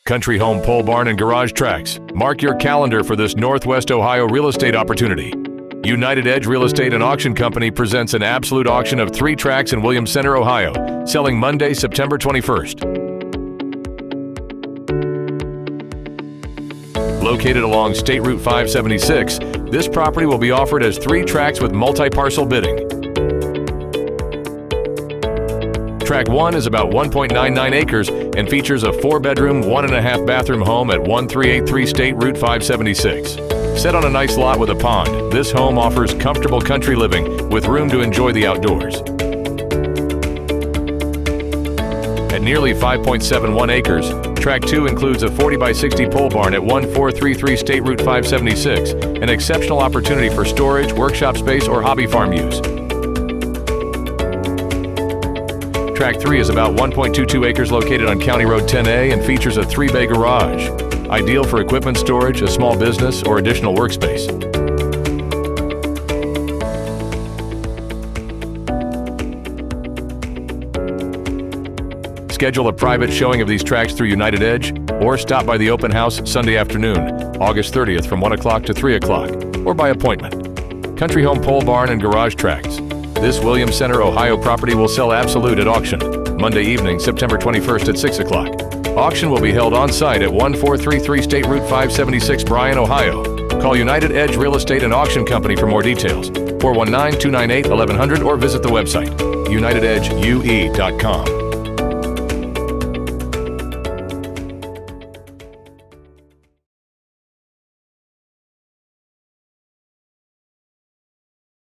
Country home, pole barn, and garage tracts. Mark your calendar for this Northwest Ohio real estate opportunity. United Edge Real Estate and Auction Company presents an absolute auction of 3 tracts in Williams Center, Ohio, selling Monday, September 21st. Located along State Route 576, this property will be offered as 3 tracts with multi-parcel bidding. Tract 1 is about 1.99 acres and features a 4-bedroom, 1.5-bathroom home at 1383 State Route 576. Set on a nice lot with a pond, this home offers comfortable country living with room to enjoy the outdoors. At nearly 5.71 acres, Tract 2 includes a 40 by 60 pole barn at 1433 State Route 576, an exceptional opportunity for storage, workshop space, or hobby farm use. Tract 3 is about 1.22 acres located on County Road 10A and features a 3-bay garage, ideal for equipment storage, a small business, or additional workspace. Schedule a private showing of these tracts through United Edge or stop by the open house Sunday afternoon, August 30th from 1 o'clock to 3 o'clock, or by appointment. Country home, pole barn, and garage tracts. This Williams Center, Ohio property will sell absolute at auction, Monday evening, September 21st at 6 o'clock. Auction will be held on site at 1433 State Route 576, Bryan, Ohio. Call United Edge Real Estate and Auction Company for more details, 419-298-1100, or visit the website, unitededgeue.com.